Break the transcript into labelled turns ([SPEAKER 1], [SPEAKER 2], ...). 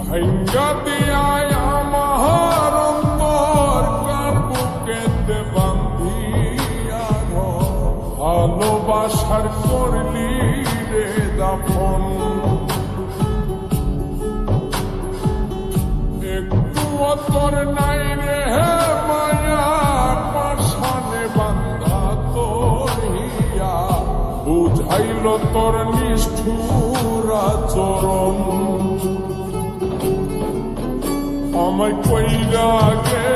[SPEAKER 1] ভাইঙ্গা দিয়ায় আমার অন্তর কার বুকেতে বান্ধিয়া ঘর ভালোবাসার করলি রে দাফন একটু তোর নাই রে মায়া পাশানে বান্ধা তোর হিয়া বুঝাইল তোর নিষ্ঠুর আচরণ আমায় কইরা গে